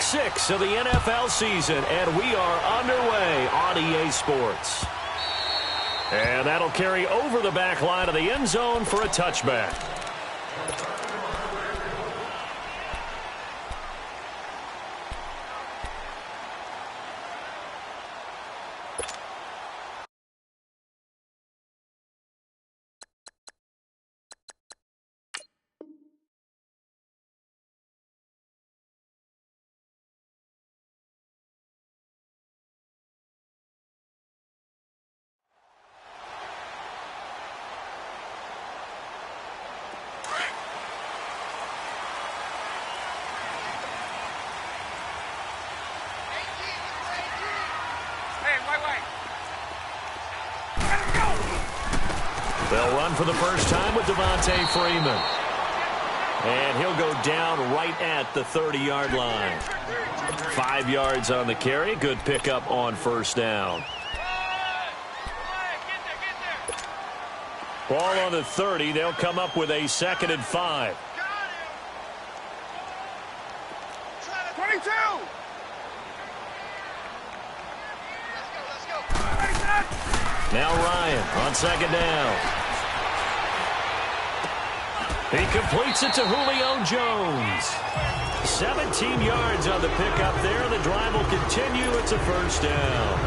6 of the NFL season, and we are underway on EA Sports. And that'll carry over the back line of the end zone for a touchback. They'll run for the first time with Devontae Freeman. And he'll go down right at the 30-yard line. 5 yards on the carry. Good pickup on first down. Ball on the 30. They'll come up with a 2nd and 5. 22! Now Ryan on 2nd down. He completes it to Julio Jones. 17 yards on the pickup there. The drive will continue. It's a first down.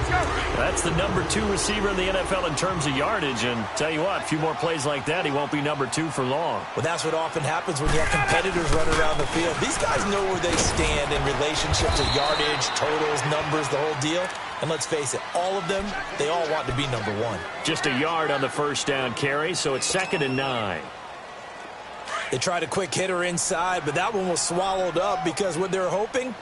That's the number 2 receiver in the NFL in terms of yardage. And tell you what, a few more plays like that, he won't be number 2 for long. Well, that's what often happens when you have competitors running around the field. These guys know where they stand in relationship to yardage, totals, numbers, the whole deal. And let's face it, all of them, they all want to be number 1. Just a yard on the first down carry, so it's 2nd and 9. They tried a quick hitter inside, but that one was swallowed up because what they're hoping,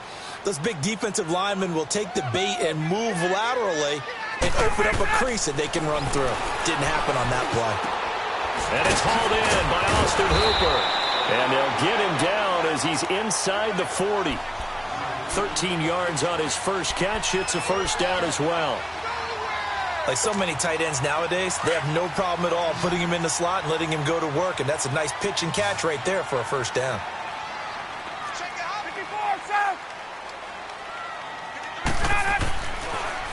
those big defensive linemen will take the bait and move laterally and open up a crease that they can run through. Didn't happen on that play. And it's hauled in by Austin Hooper. And they'll get him down as he's inside the 40. 13 yards on his first catch. It's a first down as well. Like so many tight ends nowadays, they have no problem at all putting him in the slot and letting him go to work, and that's a nice pitch and catch right there for a first down.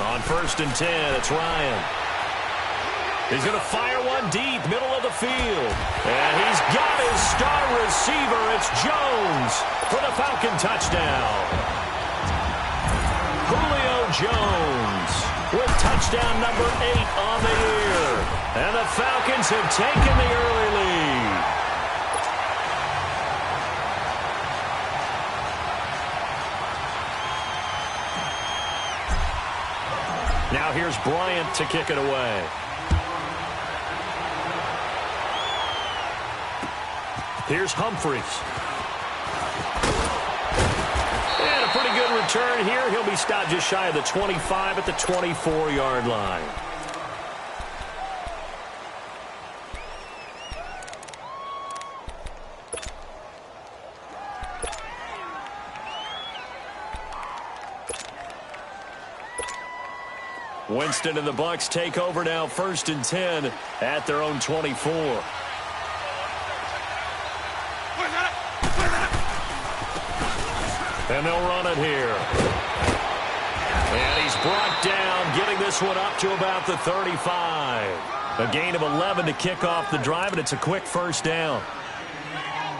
On 1st and 10, it's Ryan. He's going to fire one deep, middle of the field. And he's got his star receiver. It's Jones for the Falcon touchdown. Julio Jones with touchdown number 8 on the year. And the Falcons have taken the early lead. Now here's Bryant to kick it away. Here's Humphries. And a pretty good return here. He'll be stopped just shy of the 25 at the 24-yard line. Winston and the Bucs take over now, 1st and 10 at their own 24. And they'll run it here. And he's brought down, getting this one up to about the 35. A gain of 11 to kick off the drive, and it's a quick first down.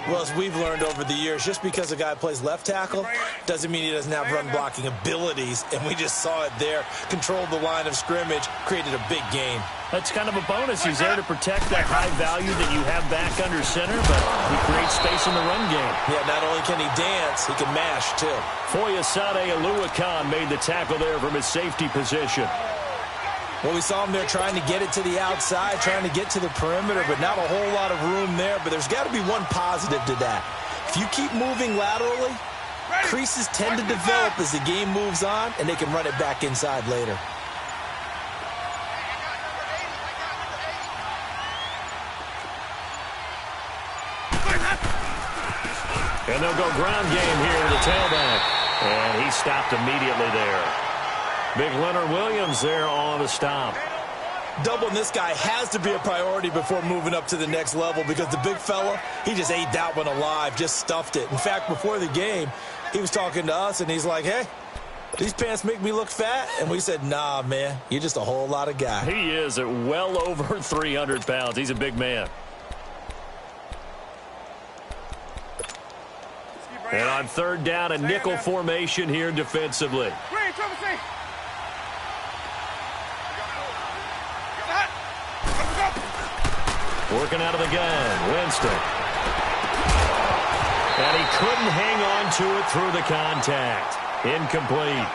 Well, as we've learned over the years, just because a guy plays left tackle doesn't mean he doesn't have run-blocking abilities, and we just saw it there. Controlled the line of scrimmage, created a big gain. That's kind of a bonus. He's there to protect that high value that you have back under center, but he creates space in the run game. Yeah, not only can he dance, he can mash, too. Foyesade Oluwakan made the tackle there from his safety position. Well, we saw him there trying to get it to the outside, trying to get to the perimeter, but not a whole lot of room there. But there's got to be one positive to that. If you keep moving laterally, creases tend to develop as the game moves on, and they can run it back inside later. And they'll go ground game here to the tailback. And he stopped immediately there. Big Leonard Williams there on the stop. Doubling this guy has to be a priority before moving up to the next level because the big fella, he just ate that one alive, just stuffed it. In fact, before the game, he was talking to us, and he's like, hey, these pants make me look fat? And we said, nah, man, you're just a whole lot of guy. He is at well over 300 pounds. He's a big man. And on third down, a nickel formation here defensively. Working out of the gun, Winston. And he couldn't hang on to it through the contact. Incomplete.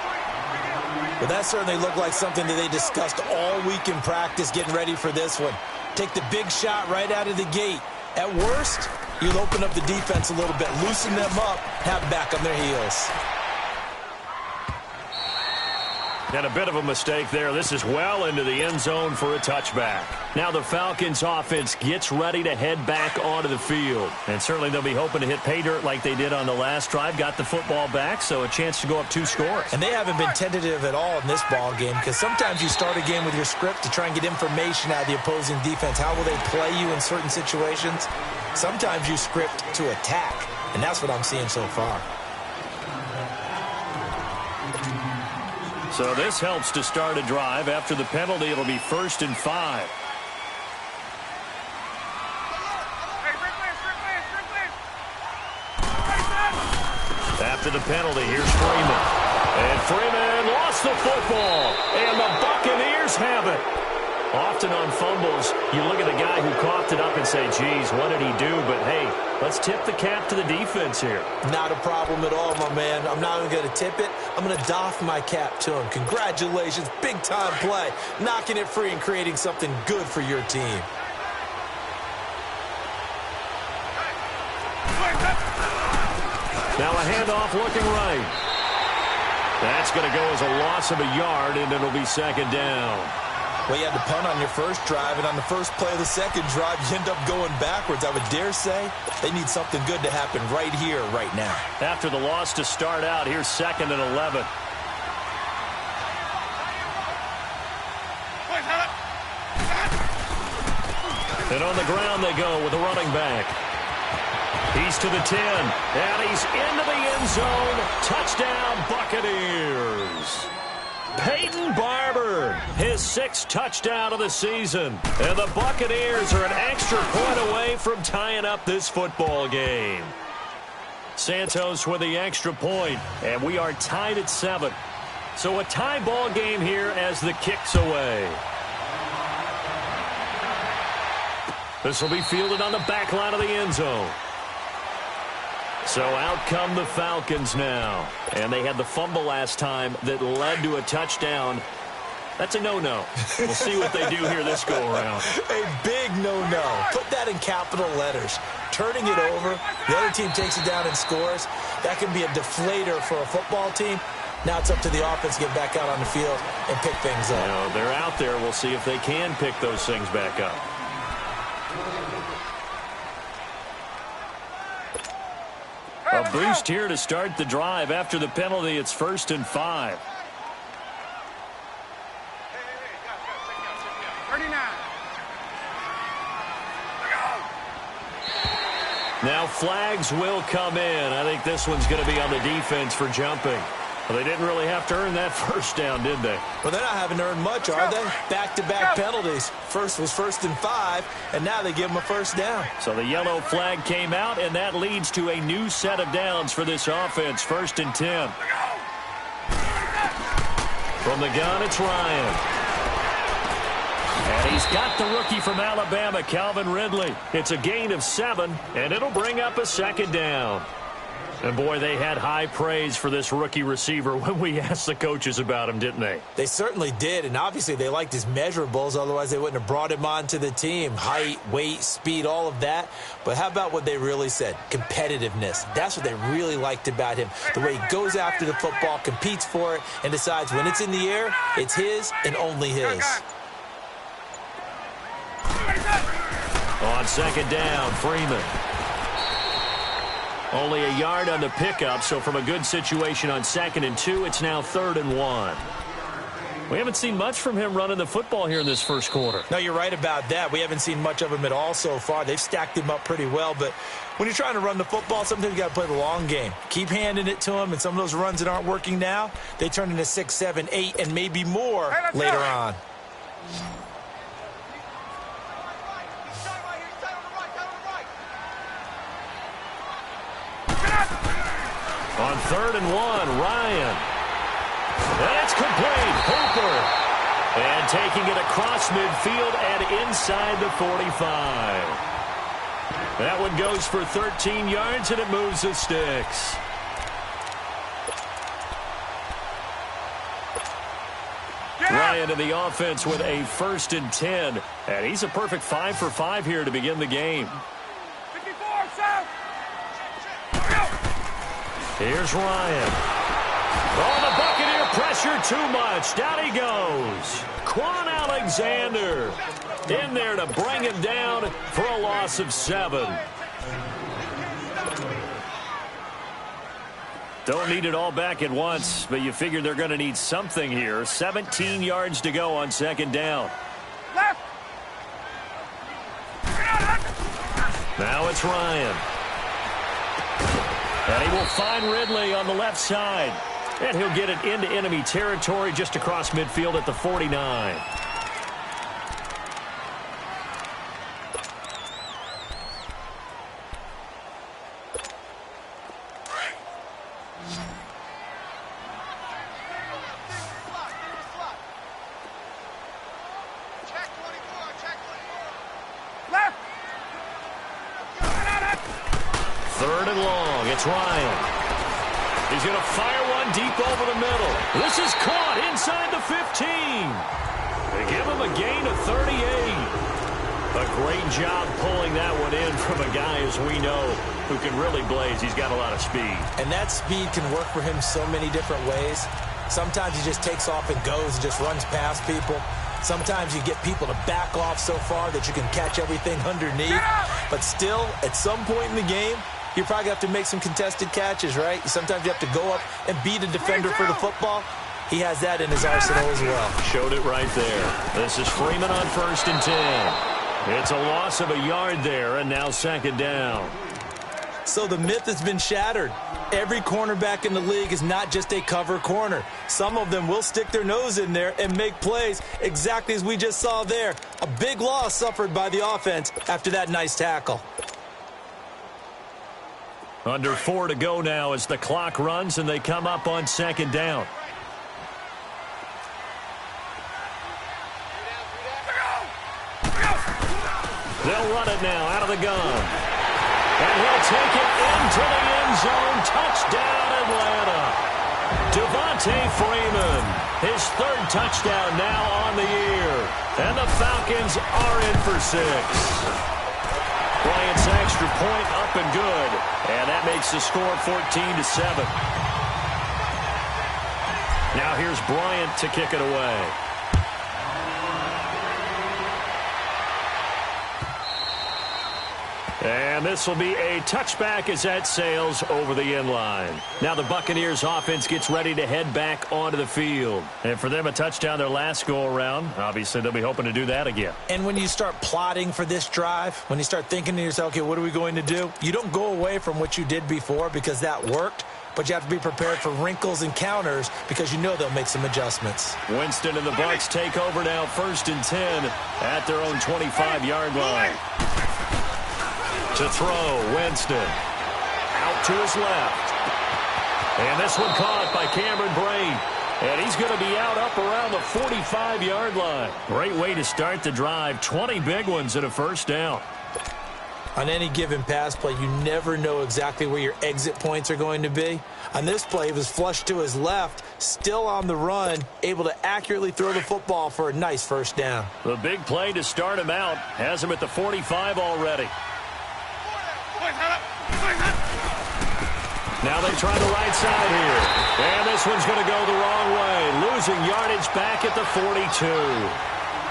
Well, that certainly looked like something that they discussed all week in practice getting ready for this one. Take the big shot right out of the gate. At worst, you'll open up the defense a little bit, loosen them up, have back on their heels. And a bit of a mistake there. This is well into the end zone for a touchback. Now the Falcons offense gets ready to head back onto the field. And certainly they'll be hoping to hit pay dirt like they did on the last drive. Got the football back, so a chance to go up 2 scores. And they haven't been tentative at all in this ball game because sometimes you start a game with your script to try and get information out of the opposing defense. How will they play you in certain situations? Sometimes you script to attack, and that's what I'm seeing so far. So this helps to start a drive. After the penalty, it'll be 1st and 5. After the penalty, here's Freeman. And Freeman lost the football. And the Buccaneers have it. Often on fumbles, you look at the guy who coughed it up and say, geez, what did he do? But, hey, let's tip the cap to the defense here. Not a problem at all, my man. I'm not even going to tip it. I'm going to doff my cap to him. Congratulations. Big-time play. Knocking it free and creating something good for your team. Now a handoff looking right. That's going to go as a loss of a yard, and it'll be 2nd down. Well, you had to punt on your first drive, and on the first play of the second drive, you end up going backwards. I would dare say they need something good to happen right here, right now. After the loss to start out, here's 2nd and 11. And on the ground they go with a running back. He's to the 10, and he's into the end zone. Touchdown, Buccaneers. Peyton Barber, his 6th touchdown of the season. And the Buccaneers are an extra point away from tying up this football game. Santos with the extra point, and we are tied at 7. So a tie ball game here as the kick's away. This will be fielded on the back line of the end zone. So out come the Falcons now. And they had the fumble last time that led to a touchdown. That's a no-no. We'll see what they do here this go-around. A big no-no. Put that in capital letters. Turning it over, the other team takes it down and scores. That can be a deflator for a football team. Now it's up to the offense to get back out on the field and pick things up. You know, they're out there. We'll see if they can pick those things back up. A boost here to start the drive. After the penalty, it's 1st and 5. 39. Now flags will come in. I think this one's going to be on the defense for jumping. Well, they didn't really have to earn that first down, did they? Well, they're not having to earn much, are they? Back-to-back penalties. First was 1st and 5, and now they give them a first down. So the yellow flag came out, and that leads to a new set of downs for this offense. 1st and 10. From the gun, it's Ryan. And he's got the rookie from Alabama, Calvin Ridley. It's a gain of 7, and it'll bring up a 2nd down. And, boy, they had high praise for this rookie receiver when we asked the coaches about him, didn't they? They certainly did, and obviously they liked his measurables. Otherwise, they wouldn't have brought him onto the team. Height, weight, speed, all of that. But how about what they really said? Competitiveness. That's what they really liked about him. The way he goes after the football, competes for it, and decides when it's in the air, it's his and only his. On 2nd down, Freeman. Only a yard on the pickup, so from a good situation on 2nd and 2, it's now 3rd and 1. We haven't seen much from him running the football here in this first quarter. No, you're right about that. We haven't seen much of him at all so far. They've stacked him up pretty well, but when you're trying to run the football, sometimes you got to play the long game. Keep handing it to him, and some of those runs that aren't working now, they turn into 6, 7, 8, and maybe more later on. On 3rd and 1, Ryan. And it's complete. Hooper. And taking it across midfield and inside the 45. That one goes for 13 yards, and it moves the sticks. Ryan in the offense with a 1st and 10. And he's a perfect 5 for 5 here to begin the game. 54, South. Here's Ryan. Oh, the Buccaneer pressure too much. Down he goes. Quan Alexander in there to bring him down for a loss of 7. Don't need it all back at once, but you figure they're going to need something here. 17 yards to go on 2nd down. Left. Now it's Ryan. And he will find Ridley on the left side. And he'll get it into enemy territory just across midfield at the 49. Left. 3rd and long. It's Ryan. He's going to fire one deep over the middle. This is caught inside the 15. They give him a gain of 38. A great job pulling that one in from a guy, as we know, who can really blaze. He's got a lot of speed. And that speed can work for him so many different ways. Sometimes he just takes off and goes and just runs past people. Sometimes you get people to back off so far that you can catch everything underneath. But still, at some point in the game, you probably have to make some contested catches, right? Sometimes you have to go up and beat a defender for the football. He has that in his arsenal as well. Showed it right there. This is Freeman on 1st and 10. It's a loss of a yard there, and now 2nd down. So the myth has been shattered. Every cornerback in the league is not just a cover corner. Some of them will stick their nose in there and make plays exactly as we just saw there. A big loss suffered by the offense after that nice tackle. Under 4 to go now as the clock runs and they come up on 2nd down. They'll run it now out of the gun. And he'll take it into the end zone. Touchdown, Atlanta. Devontae Freeman, his 3rd touchdown now on the year. And the Falcons are in for 6. Bryant's extra point up and good. And that makes the score 14-7. Now here's Bryant to kick it away. And this will be a touchback as that sails over the end line. Now the Buccaneers offense gets ready to head back onto the field. And for them, a touchdown their last go-around. Obviously, they'll be hoping to do that again. And when you start plotting for this drive, when you start thinking to yourself, okay, what are we going to do? You don't go away from what you did before because that worked. But you have to be prepared for wrinkles and counters because you know they'll make some adjustments. Winston and the Bucs take over now 1st and 10 at their own 25-yard line. To throw, Winston. Out to his left. And this one caught by Cameron Brate. And he's going to be out up around the 45-yard line. Great way to start the drive. 20 big ones and a 1st down. On any given pass play, you never know exactly where your exit points are going to be. On this play, he was flushed to his left, still on the run, able to accurately throw the football for a nice 1st down. The big play to start him out has him at the 45 already. Now they try the right side here. And this one's going to go the wrong way. Losing yardage back at the 42.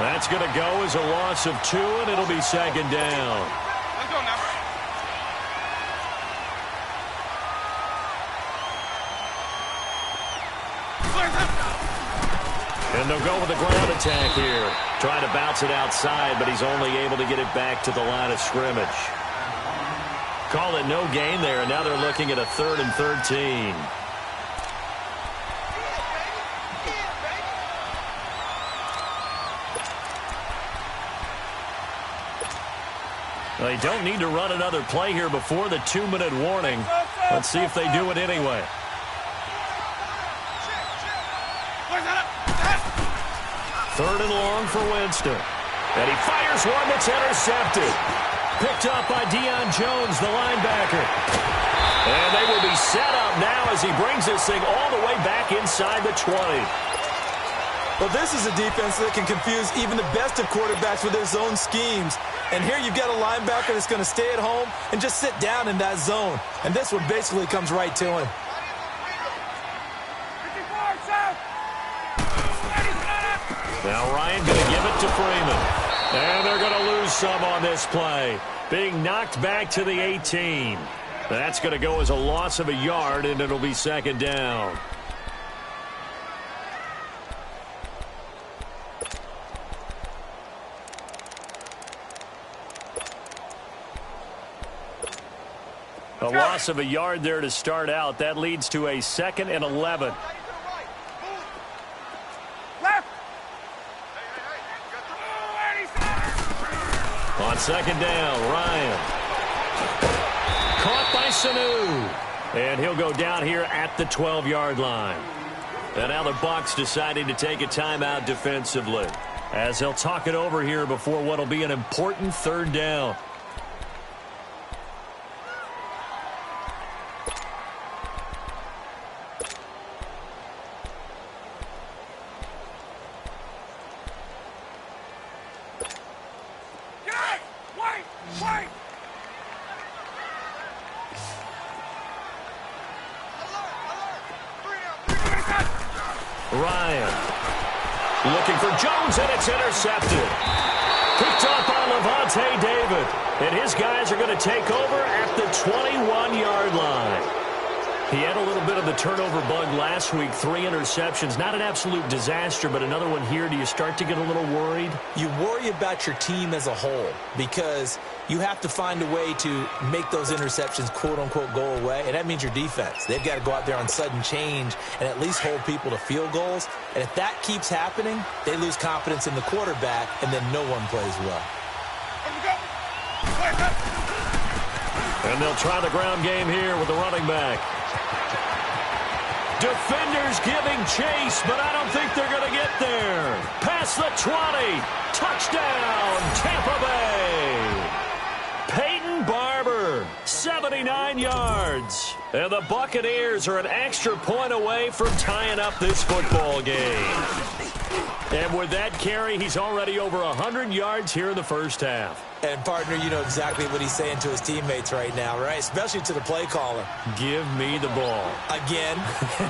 That's going to go as a loss of 2, and it'll be 2nd down. Let's go now. And they'll go with the ground attack here. Trying to bounce it outside, but he's only able to get it back to the line of scrimmage. Call it no gain there, and now they're looking at a 3rd and 13. They don't need to run another play here before the 2-minute warning. Let's see if they do it anyway. Third and long for Winston. And he fires one that's intercepted. Picked up by Deion Jones, the linebacker. And they will be set up now as he brings this thing all the way back inside the 20. Well, this is a defense that can confuse even the best of quarterbacks with their zone schemes. And here you've got a linebacker that's going to stay at home and just sit down in that zone. And this one basically comes right to him. Now Ryan going to give it to Freeman. And they're going to lose some on this play. Being knocked back to the 18. That's going to go as a loss of a yard, and it'll be 2nd down. A loss of a yard there to start out. That leads to a 2nd and 11. On 2nd down, Ryan. Caught by Sanu. And he'll go down here at the 12-yard line. And now the Bucs deciding to take a timeout defensively, as they'll talk it over here before what will be an important 3rd down. Ryan looking for Jones, and it's intercepted. Picked up by Levante David. And his guys are going to take over at the 21-yard line. He had a little bit of the turnover bug last week, 3 interceptions. Not an absolute disaster, but another one here. Do you start to get a little worried? You worry about your team as a whole because you have to find a way to make those interceptions, quote-unquote, go away, and that means your defense. They've got to go out there on sudden change and at least hold people to field goals. And if that keeps happening, they lose confidence in the quarterback, and then no one plays well. And they'll try the ground game here with the running back. Defenders giving chase, but I don't think they're going to get there. Past the 20. Touchdown, Tampa Bay. Peyton Barber, 79 yards. And the Buccaneers are an extra point away from tying up this football game. And with that carry, he's already over 100 yards here in the first half. And, partner, you know exactly what he's saying to his teammates right now, right? Especially to the play caller. Give me the ball. Again,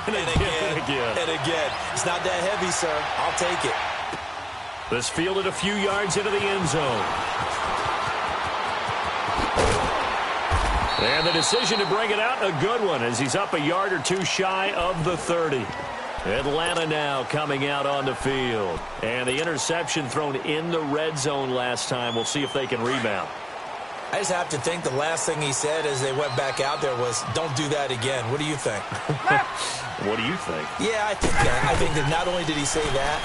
and again, and again. It's not that heavy, sir. I'll take it. This fielded a few yards into the end zone. And the decision to bring it out, a good one, as he's up a yard or two shy of the 30. Atlanta now coming out on the field. And the interception thrown in the red zone last time. We'll see if they can rebound. I just have to think the last thing he said as they went back out there was, don't do that again. What do you think? What do you think? Yeah, I think that. I think that not only did he say that,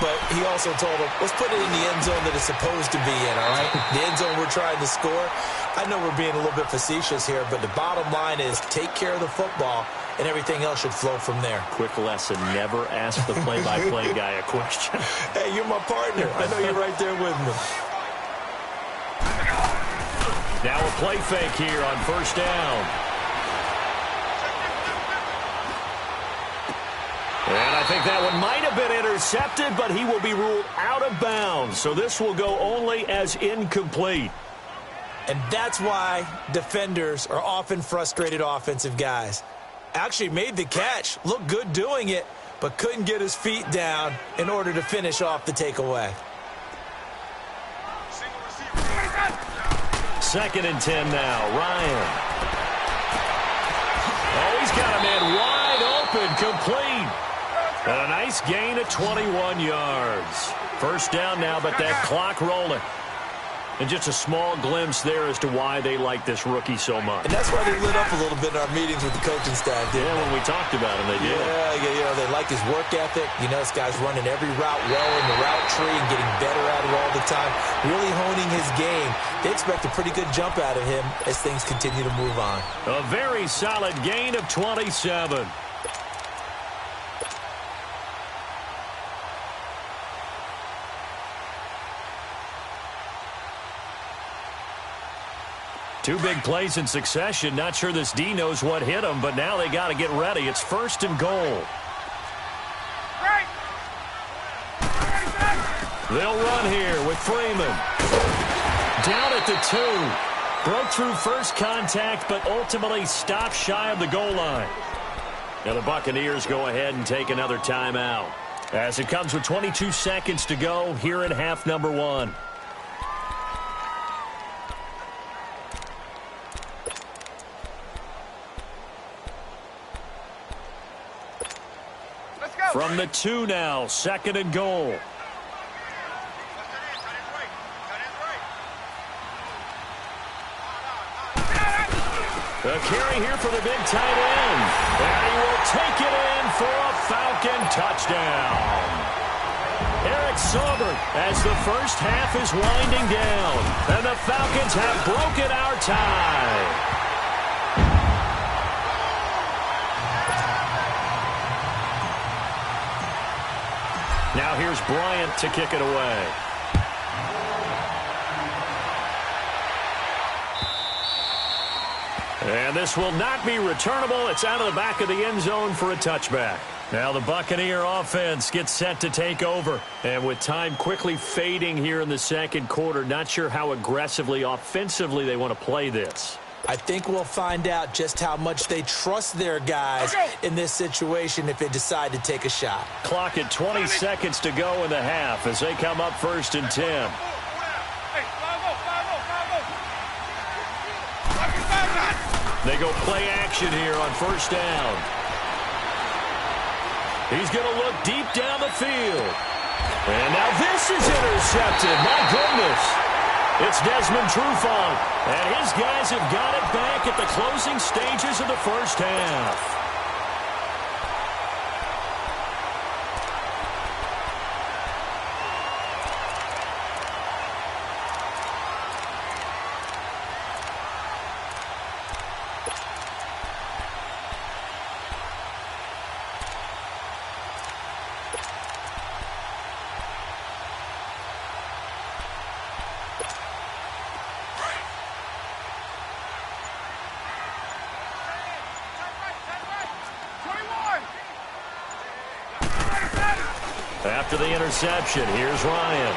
but he also told them, let's put it in the end zone that it's supposed to be in, all right? The end zone we're trying to score. I know we're being a little bit facetious here, but the bottom line is take care of the football, and everything else should flow from there. Quick lesson, never ask the play-by-play guy a question. Hey, you're my partner. I know you're right there with me. Now a play fake here on first down. And I think that one might have been intercepted, but he will be ruled out of bounds. So this will go only as incomplete. And that's why defenders are often frustrated offensive guys. Actually made the catch, looked good doing it, but couldn't get his feet down in order to finish off the takeaway. 2nd and 10 now. Ryan. Oh, he's got a man wide open, complete. A nice gain of 21 yards. First down now, but that clock rolling. And just a small glimpse there as to why they like this rookie so much. And that's why they lit up a little bit in our meetings with the coaching staff, didn't they? When we talked about him, they did. Yeah, they like his work ethic. You know, this guy's running every route well in the route tree and getting better at it all the time, really honing his game. They expect a pretty good jump out of him as things continue to move on. A very solid gain of 27. Two big plays in succession. Not sure this D knows what hit him, but now they got to get ready. It's 1st and goal. Right. They'll run here with Freeman. Down at the 2. Broke through first contact, but ultimately stopped shy of the goal line. Now the Buccaneers go ahead and take another timeout, as it comes with 22 seconds to go here in half number 1. From the 2 now, 2nd and goal. The carry here for the big tight end. And he will take it in for a Falcon touchdown. Eric Saubert as the first half is winding down. And the Falcons have broken our tie. Now here's Bryant to kick it away. And this will not be returnable. It's out of the back of the end zone for a touchback. Now the Buccaneer offense gets set to take over. And with time quickly fading here in the second quarter, not sure how aggressively, offensively they want to play this. I think we'll find out just how much they trust their guys in this situation if they decide to take a shot. Clock at 20 seconds to go in the half as they come up 1st and 10. They go play action here on 1st down. He's going to look deep down the field. And now this is intercepted. My goodness. It's Desmond Trufant, and his guys have got it back at the closing stages of the first half. After the interception, here's Ryan.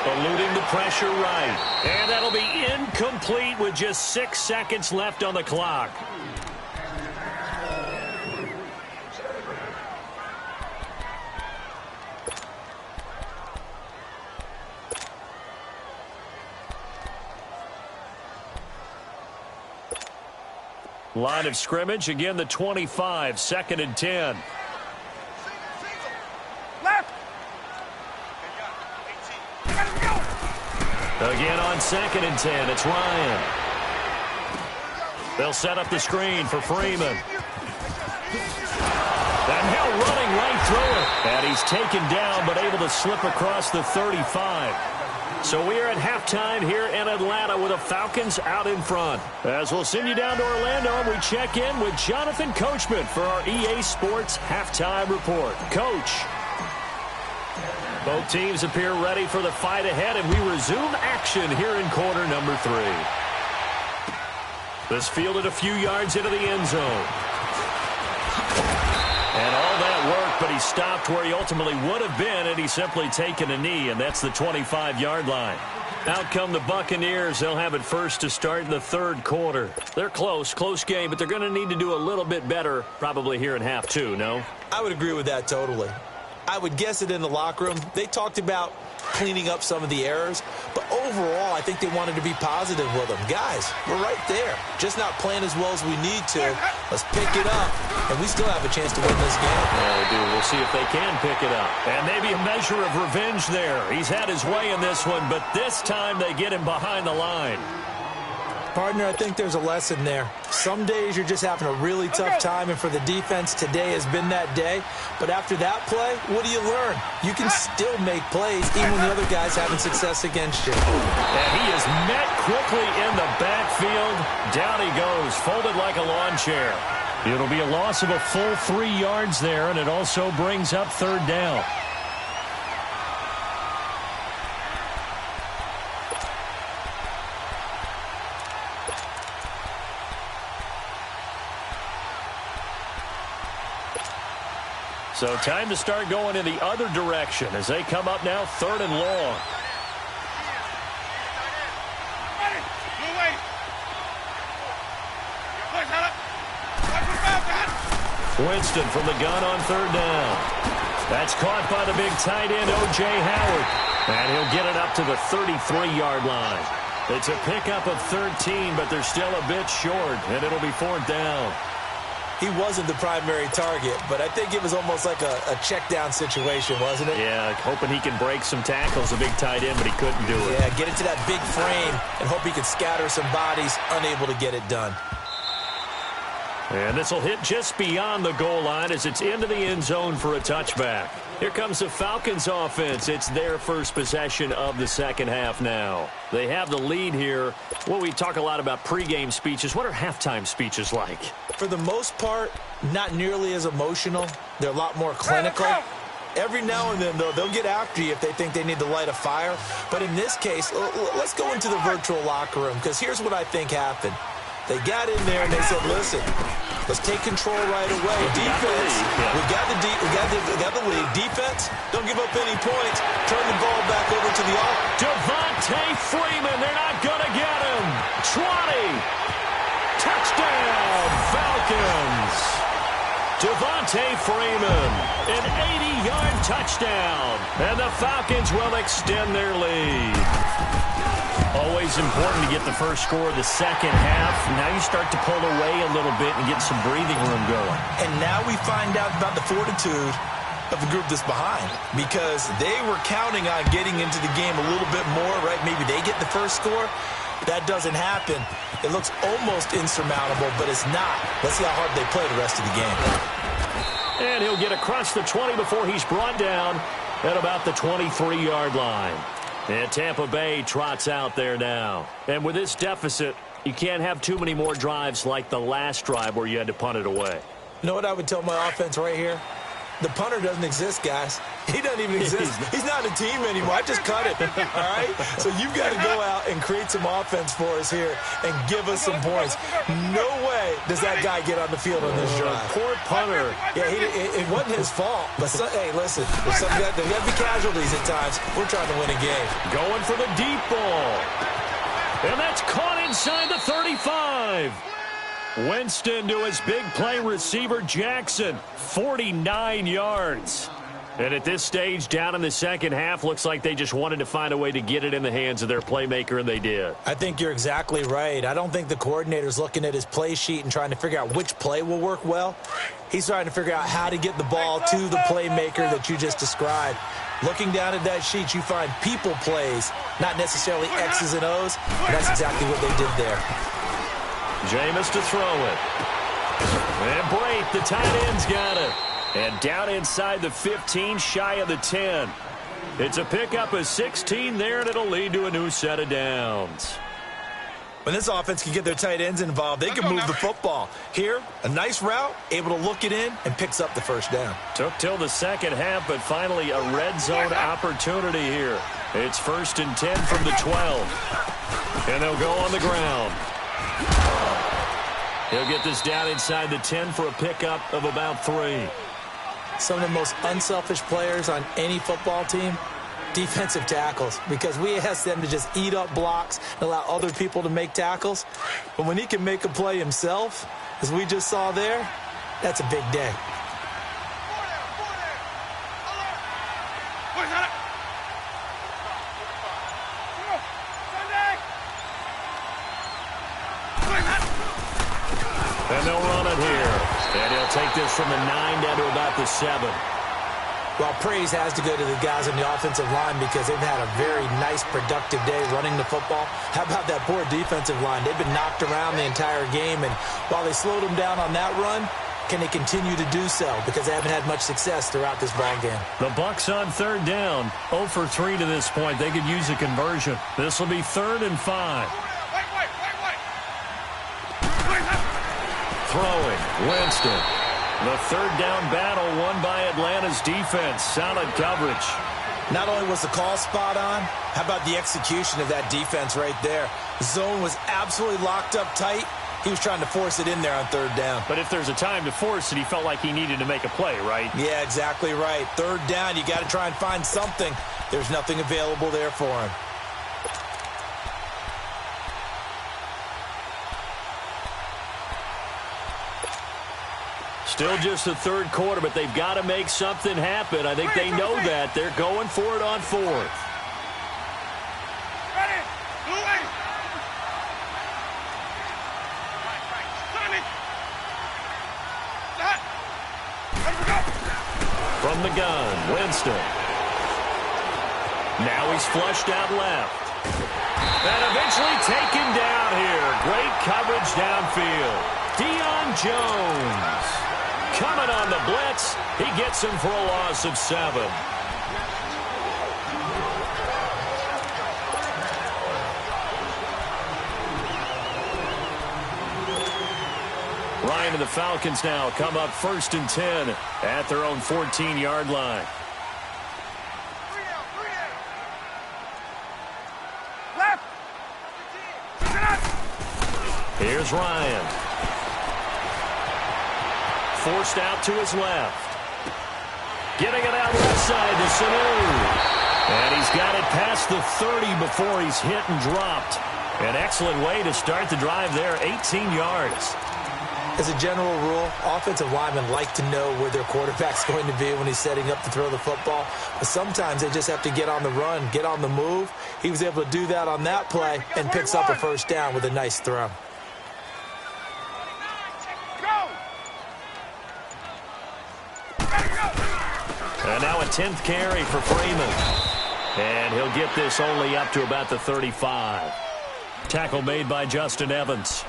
Eluding the pressure right. And that'll be incomplete with just 6 seconds left on the clock. Line of scrimmage, again the 25, 2nd and 10. Again on 2nd and 10, it's Ryan. They'll set up the screen for Freeman. And now running right through it. And he's taken down, but able to slip across the 35. So we are at halftime here in Atlanta with the Falcons out in front. As we'll send you down to Orlando, and we check in with Jonathan Coachman for our EA Sports Halftime Report. Coach. Both teams appear ready for the fight ahead, and we resume action here in quarter number 3. This fielded a few yards into the end zone. And all that work, but he stopped where he ultimately would have been, and he's simply taken a knee, and that's the 25-yard line. Out come the Buccaneers. They'll have it first to start in the 3rd quarter. They're close game, but they're going to need to do a little bit better probably here in half 2, no? I would agree with that totally. I would guess it in the locker room. They talked about cleaning up some of the errors, but overall, I think they wanted to be positive with them. Guys, we're right there. Just not playing as well as we need to. Let's pick it up, and we still have a chance to win this game. Yeah, we do. We'll see if they can pick it up. And maybe a measure of revenge there. He's had his way in this one, but this time they get him behind the line. Partner, I think there's a lesson there. Some days you're just having a really tough time, and for the defense, today has been that day. But after that play, what do you learn? You can still make plays even when the other guy's having success against you. And he is met quickly in the backfield. Down he goes, folded like a lawn chair. It'll be a loss of a full 3 yards there, and it also brings up third down. So time to start going in the other direction as they come up now 3rd and long. Winston from the gun on 3rd down. That's caught by the big tight end, O.J. Howard. And he'll get it up to the 33-yard line. It's a pickup of 13, but they're still a bit short, and it'll be 4th down. He wasn't the primary target, but I think it was almost like a check-down situation, wasn't it? Yeah, hoping he can break some tackles, a big tight end, but he couldn't do it. Yeah, get into that big frame and hope he can scatter some bodies, unable to get it done. And this will hit just beyond the goal line as it's into the end zone for a touchback. Here comes the Falcons offense. It's their first possession of the second half now. They have the lead here. Well, we talk a lot about pregame speeches. What are halftime speeches like? For the most part, not nearly as emotional. They're a lot more clinical. Every now and then, though, they'll get after you if they think they need to light a fire. But in this case, let's go into the virtual locker room, because here's what I think happened. They got in there and they said, listen, let's take control right away. Defense, we got the lead. Defense, don't give up any points. Turn the ball back over to the offense. Devontae Freeman, they're not going to get him. 20. Touchdown, Falcons. Devontae Freeman, an 80-yard touchdown. And the Falcons will extend their lead. Always important to get the first score of the second half. Now you start to pull away a little bit and get some breathing room going. And now we find out about the fortitude of the group that's behind, because they were counting on getting into the game a little bit more, right? Maybe they get the first score. That doesn't happen. It looks almost insurmountable, but it's not. Let's see how hard they play the rest of the game. And he'll get across the 20 before he's brought down at about the 23-yard line. And Tampa Bay trots out there now. And with this deficit, you can't have too many more drives like the last drive where you had to punt it away. You know what I would tell my offense right here? The punter doesn't exist, guys. He doesn't even exist. He's not a team anymore. I just cut it, all right? So you've got to go out and create some offense for us here and give us some points. No way does that guy get on the field on this drive. Poor punter. Yeah, it wasn't his fault. But, hey, listen, there's got to be casualties at times. We're trying to win a game. Going for the deep ball. And that's caught inside the 35. Winston to his big play receiver, Jackson, 49 yards. And at this stage, down in the second half, looks like they just wanted to find a way to get it in the hands of their playmaker, and they did. I think you're exactly right. I don't think the coordinator's looking at his play sheet and trying to figure out which play will work well. He's trying to figure out how to get the ball to the playmaker that you just described. Looking down at that sheet, you find people plays, not necessarily X's and O's. But that's exactly what they did there. Jameis to throw it. And Brate, the tight end's got it. And down inside the 15, shy of the 10. It's a pickup of 16 there, and it'll lead to a new set of downs. When this offense can get their tight ends involved, they can move the football. Here, a nice route, able to look it in, and picks up the first down. Took till the second half, but finally a red zone opportunity here. It's 1st and 10 from the 12. And they'll go on the ground. He'll get this down inside the 10 for a pickup of about 3. Some of the most unselfish players on any football team, defensive tackles, because we ask them to just eat up blocks and allow other people to make tackles. But when he can make a play himself, as we just saw there, that's a big day. And they'll run it here. And he'll take this from the 9 down to about the 7. Well, praise has to go to the guys on the offensive line because they've had a very nice, productive day running the football. How about that poor defensive line? They've been knocked around the entire game, and while they slowed them down on that run, can they continue to do so? Because they haven't had much success throughout this ball game. The Bucs on third down. 0 for 3 to this point. They could use a conversion. This will be 3rd and 5. Throwing, Winston. The third down battle won by Atlanta's defense. Solid coverage. Not only was the call spot on, how about the execution of that defense right there? The zone was absolutely locked up tight. He was trying to force it in there on third down. But if there's a time to force it, he felt like he needed to make a play, right? Yeah, exactly right. Third down, you got to try and find something. There's nothing available there for him. Still just the third quarter, but they've got to make something happen. I think they know that. They're going for it on 4th. Ready? Moving. From the gun, Winston. Now he's flushed out left. And eventually taken down here. Great coverage downfield. Deion Jones. Coming on the blitz. He gets him for a loss of 7. Ryan and the Falcons now come up 1st and 10 at their own 14-yard line. Left. Here's Ryan. Forced out to his left. Getting it out left side to Sanu. And he's got it past the 30 before he's hit and dropped. An excellent way to start the drive there, 18 yards. As a general rule, offensive linemen like to know where their quarterback's going to be when he's setting up to throw the football. But sometimes they just have to get on the run, get on the move. He was able to do that on that play and picks up a first down with a nice throw. And now a 10th carry for Freeman. And he'll get this only up to about the 35. Tackle made by Justin Evans.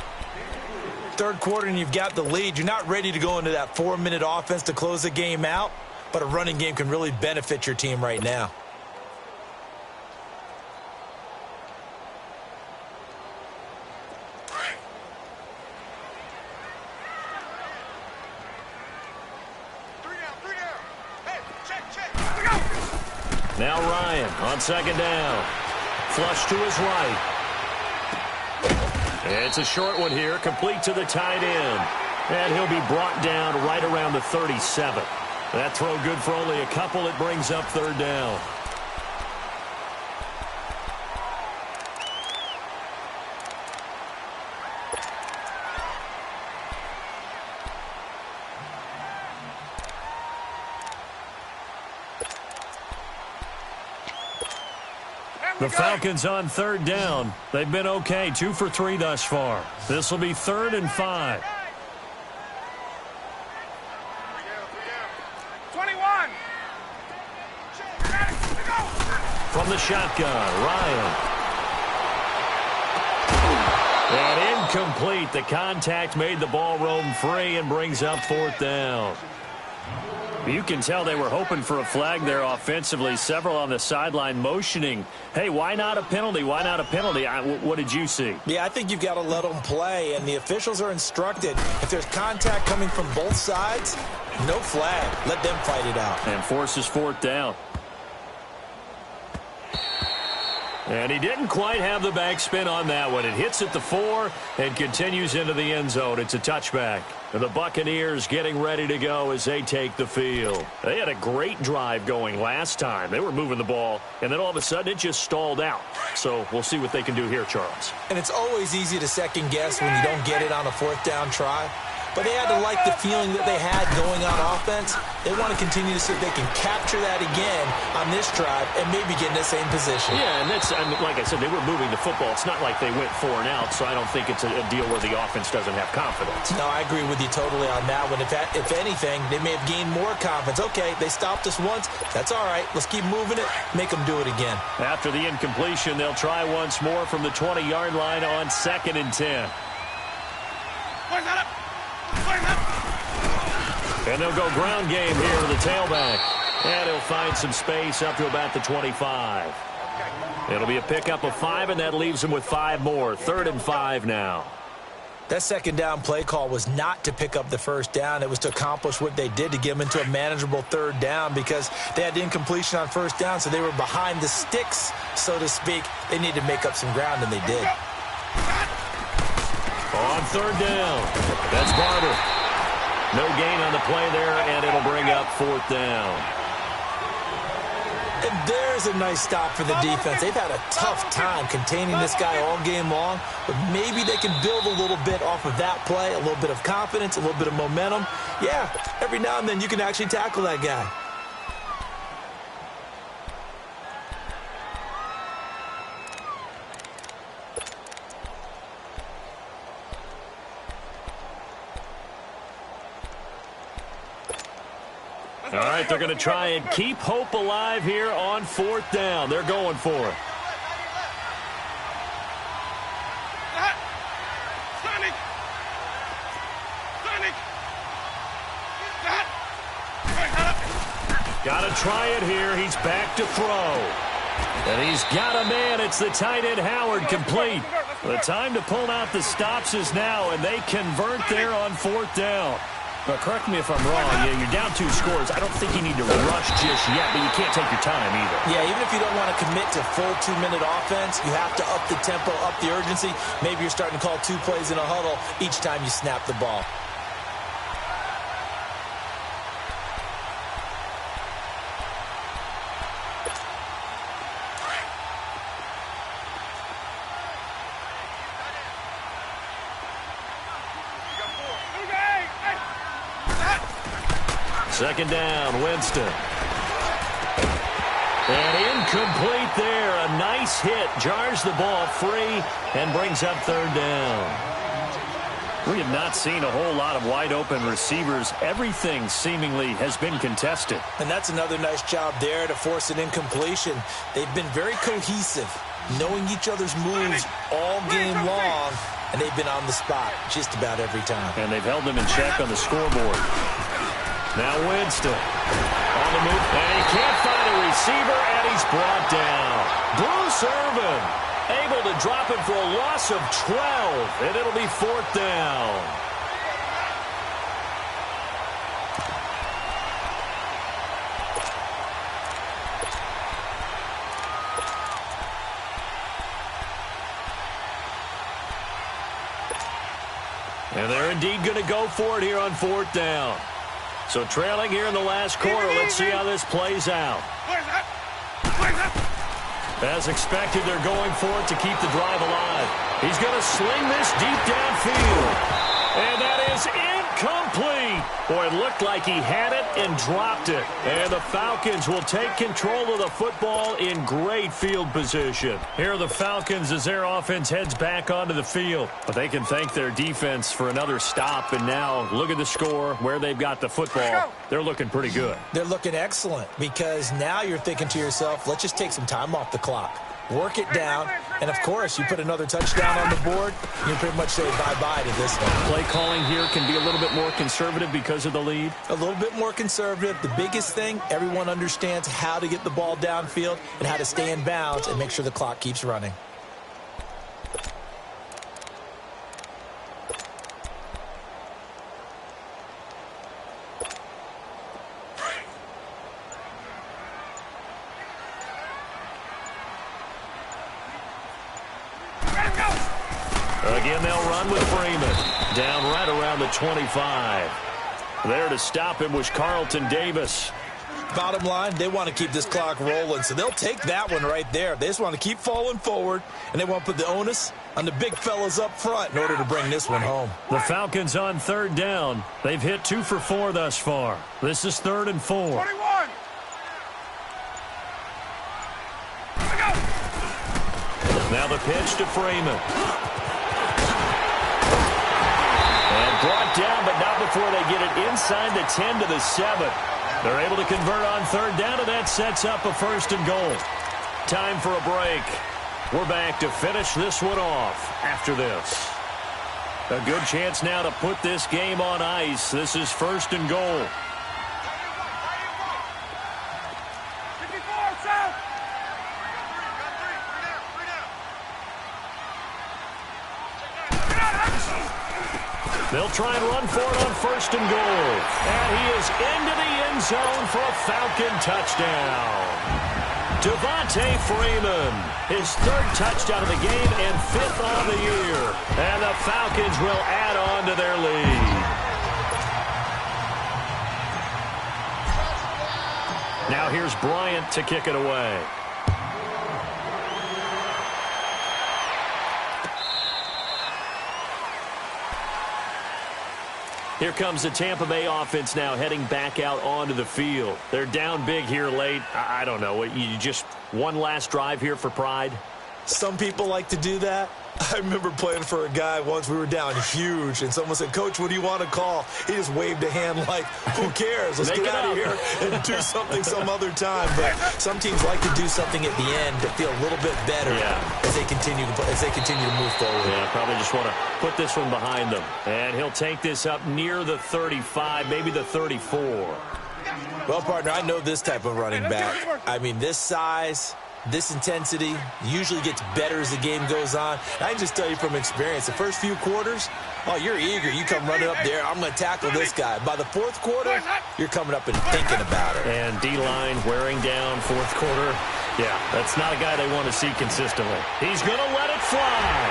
Third quarter and you've got the lead. You're not ready to go into that 4-minute offense to close the game out, but a running game can really benefit your team right now. Now Ryan on 2nd down. Flush to his right. It's a short one here, complete to the tight end. And he'll be brought down right around the 37. That throw good for only a couple. It brings up 3rd down. The Falcons on 3rd down. They've been okay, 2 for 3 thus far. This will be 3rd and 5. 21. From the shotgun, Ryan. And incomplete. The contact made the ball roam free and brings up 4th down. You can tell they were hoping for a flag there offensively. Several on the sideline motioning, hey, why not a penalty? Why not a penalty? What did you see? Yeah, I think you've got to let them play, and the officials are instructed. If there's contact coming from both sides, no flag. Let them fight it out. And forces 4th down. And he didn't quite have the backspin on that one. It hits at the 4 and continues into the end zone. It's a touchback. And the Buccaneers getting ready to go as they take the field. They had a great drive going last time. They were moving the ball, and then all of a sudden it just stalled out. So we'll see what they can do here, Charles. And it's always easy to second guess when you don't get it on a 4th down try. but they had to like the feeling that they had going on offense. They want to continue to see if they can capture that again on this drive and maybe get in the same position. Yeah, and that's, I mean, like I said, they were moving the football. It's not like they went 4 and out, so I don't think it's a deal where the offense doesn't have confidence. No, I agree with you totally on that one. If anything, they may have gained more confidence. Okay, they stopped us once. That's all right. Let's keep moving it. Make them do it again. After the incompletion, they'll try once more from the 20-yard line on 2nd and 10. And they'll go ground game here to the tailback. And he'll find some space up to about the 25. It'll be a pickup of 5, and that leaves him with 5 more. 3rd and 5 now. That second down play call was not to pick up the first down. It was to accomplish what they did, to get them into a manageable 3rd down, because they had incompletion on 1st down, so they were behind the sticks, so to speak. They needed to make up some ground, and they did. On 3rd down, that's Barber. No gain on the play there, and it'll bring up 4th down. And there's a nice stop for the defense. They've had a tough time containing this guy all game long, but maybe they can build a little bit off of that play, a little bit of confidence, a little bit of momentum. Yeah, every now and then you can actually tackle that guy. All right, they're going to try and keep hope alive here on 4th down. They're going for it. Got to try it here. He's back to throw. And he's got a man. It's the tight end, Howard, complete. The time to pull out the stops is now, and they convert there on 4th down. But correct me if I'm wrong. Yeah, you're down 2 scores. I don't think you need to rush just yet, but you can't take your time either. Yeah, even if you don't want to commit to full 2-minute offense, you have to up the tempo, up the urgency. Maybe you're starting to call 2 plays in a huddle each time you snap the ball. Second down, Winston. And incomplete there. A nice hit. Jars the ball free and brings up 3rd down. We have not seen a whole lot of wide-open receivers. Everything seemingly has been contested. And that's another nice job there to force an incompletion. They've been very cohesive, knowing each other's moves all game long, and they've been on the spot just about every time. And they've held them in check on the scoreboard. Now Winston on the move, and he can't find a receiver, and he's brought down. Bruce Irvin able to drop it for a loss of 12, and it'll be 4th down. And they're indeed going to go for it here on 4th down. So trailing here in the last quarter. Let's see how this plays out. As expected, they're going for it to keep the drive alive. He's going to sling this deep downfield. And that is incomplete. Boy, it looked like he had it and dropped it. And the Falcons will take control of the football in great field position. Here are the Falcons as their offense heads back onto the field. But they can thank their defense for another stop. And now look at the score, where they've got the football. They're looking pretty good. They're looking excellent, because now you're thinking to yourself, let's just take some time off the clock. Work it down, and of course, you put another touchdown on the board, you pretty much say bye-bye to this one. Play calling here can be a little bit more conservative because of the lead. A little bit more conservative. The biggest thing, everyone understands how to get the ball downfield and how to stay in bounds and make sure the clock keeps running. Again, they'll run with Freeman. Down right around the 25. There to stop him was Carlton Davis. Bottom line, they want to keep this clock rolling, so they'll take that one right there. They just want to keep falling forward, and they want to put the onus on the big fellas up front in order to bring this one home. The Falcons on third down. They've hit 2 for 4 thus far. This is 3rd and 4. 21. Now the pitch to Freeman. And brought down, but not before they get it inside the 10 to the 7. They're able to convert on third down, and that sets up a 1st and goal. Time for a break. We're back to finish this one off after this. A good chance now to put this game on ice. This is 1st and goal. 54, south. They'll try and run for it on 1st and goal. And he is into the end zone for a Falcon touchdown. Devontae Freeman, his 3rd touchdown of the game and 5th on the year. And the Falcons will add on to their lead. Now here's Bryant to kick it away. Here comes the Tampa Bay offense now heading back out onto the field. They're down big here late. I don't know. You just one last drive here for pride? Some people like to do that. I remember playing for a guy once. We were down huge, and someone said, "Coach, what do you want to call?" He just waved a hand like, who cares? Let's get out of here and do something some other time. But some teams like to do something at the end to feel a little bit better as they continue to move forward. Yeah, probably just want to put this one behind them. And he'll take this up near the 35, maybe the 34. Well, partner, I know this type of running back. I mean, this size, this intensity usually gets better as the game goes on. I can just tell you from experience, the first few quarters, oh, you're eager. You come running up there, I'm going to tackle this guy. By the 4th quarter, you're coming up and thinking about it. And D-line wearing down 4th quarter. Yeah, that's not a guy they want to see consistently. He's going to let it fly.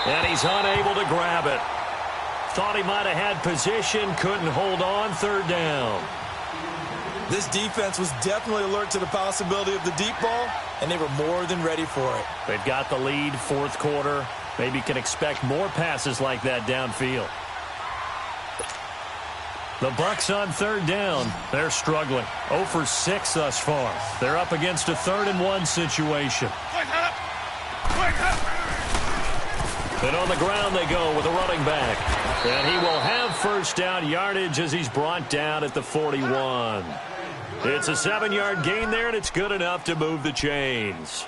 And he's unable to grab it. Thought he might have had position, couldn't hold on, 3rd down. This defense was definitely alert to the possibility of the deep ball, and they were more than ready for it. They've got the lead, 4th quarter. Maybe can expect more passes like that downfield. The Bucs on 3rd down. They're struggling. 0 for 6 thus far. They're up against a 3rd and 1 situation. And on the ground they go with a running back. And he will have 1st down yardage as he's brought down at the 41. It's a 7-yard gain there, and it's good enough to move the chains.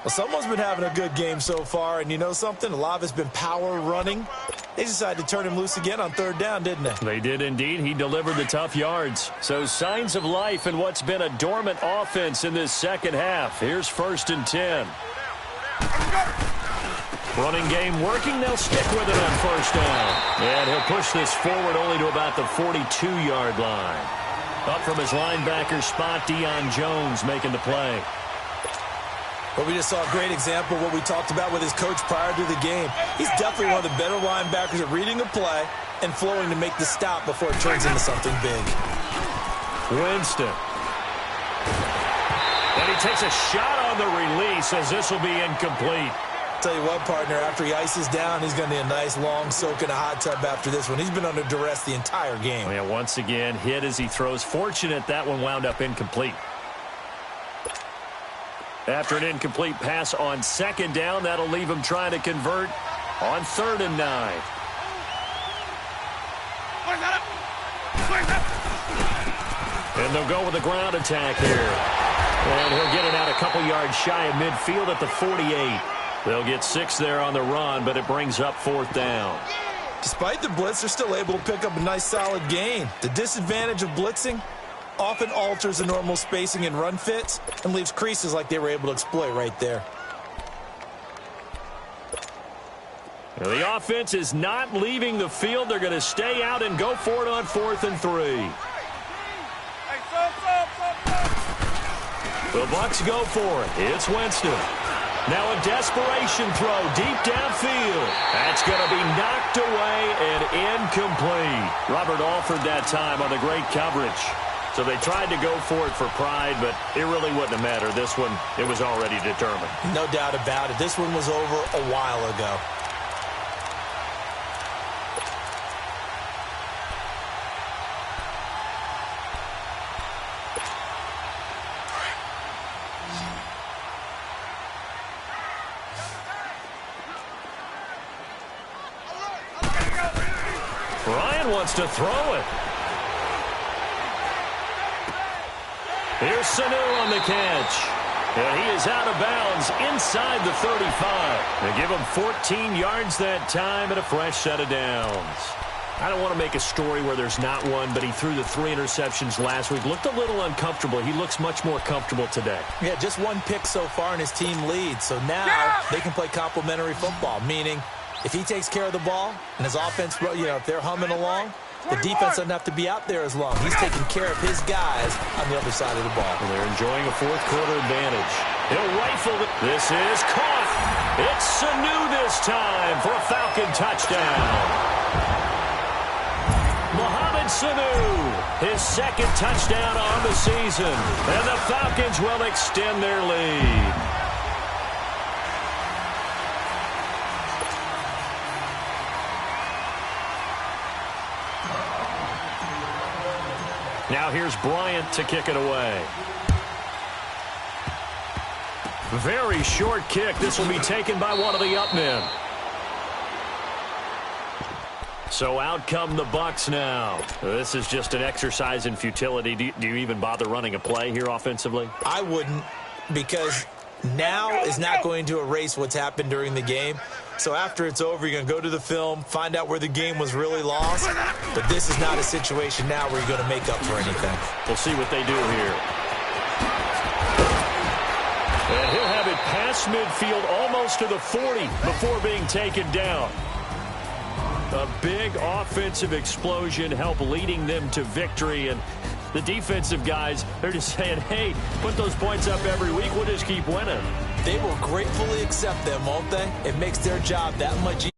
Well, someone's been having a good game so far, and you know something? A lot of it's been power running. They decided to turn him loose again on 3rd down, didn't they? They did indeed. He delivered the tough yards. So signs of life in what's been a dormant offense in this second half. Here's 1st and 10. Running game working. They'll stick with it on 1st down. And he'll push this forward only to about the 42-yard line. Up from his linebacker spot, Deion Jones making the play. Well, we just saw a great example of what we talked about with his coach prior to the game. He's definitely one of the better linebackers at reading a play and flowing to make the stop before it turns into something big. Winston. And he takes a shot on the release as this will be incomplete. Tell you what, partner, after he ices down, he's going to need a nice long soak in a hot tub after this one. He's been under duress the entire game. Yeah, once again, hit as he throws. Fortunate that one wound up incomplete. After an incomplete pass on 2nd down, that'll leave him trying to convert on 3rd and 9. And they'll go with a ground attack here. And he'll get it out a couple yards shy of midfield at the 48. They'll get 6 there on the run, but it brings up 4th down. Despite the blitz, they're still able to pick up a nice solid gain. The disadvantage of blitzing often alters the normal spacing and run fits and leaves creases like they were able to exploit right there. Now the offense is not leaving the field. They're going to stay out and go for it on 4th and 3. The Bucs go for it. It's Winston. Now a desperation throw deep downfield. That's going to be knocked away and incomplete. Robert Alford that time on the great coverage. So they tried to go for it for pride, but it really wouldn't have mattered. This one, it was already determined. No doubt about it. This one was over a while ago. Ryan wants to throw it. Here's Sanu on the catch. And he is out of bounds inside the 35. They give him 14 yards that time and a fresh set of downs. I don't want to make a story where there's not one, but he threw the 3 interceptions last week. Looked a little uncomfortable. He looks much more comfortable today. Yeah, just 1 pick so far and his team leads. So now they can play complementary football, meaning if he takes care of the ball and his offense, if they're humming along, the defense doesn't have to be out there as long. He's taking care of his guys on the other side of the ball. Well, they're enjoying a fourth-quarter advantage. He'll rifle it. This is caught. It's Sanu this time for a Falcon touchdown. Mohamed Sanu, his second touchdown on the season. And the Falcons will extend their lead. Now here's Bryant to kick it away. Very short kick. This will be taken by one of the up men. So out come the Bucs now. This is just an exercise in futility. Do you even bother running a play here offensively? I wouldn't, because now is not going to erase what's happened during the game. So after it's over, you're going to go to the film, find out where the game was really lost. But this is not a situation now where you're going to make up for anything. We'll see what they do here. And he'll have it past midfield almost to the 40 before being taken down. A big offensive explosion helped leading them to victory. And the defensive guys, they're just saying, hey, put those points up every week. We'll just keep winning. They will gratefully accept them, won't they? It makes their job that much easier.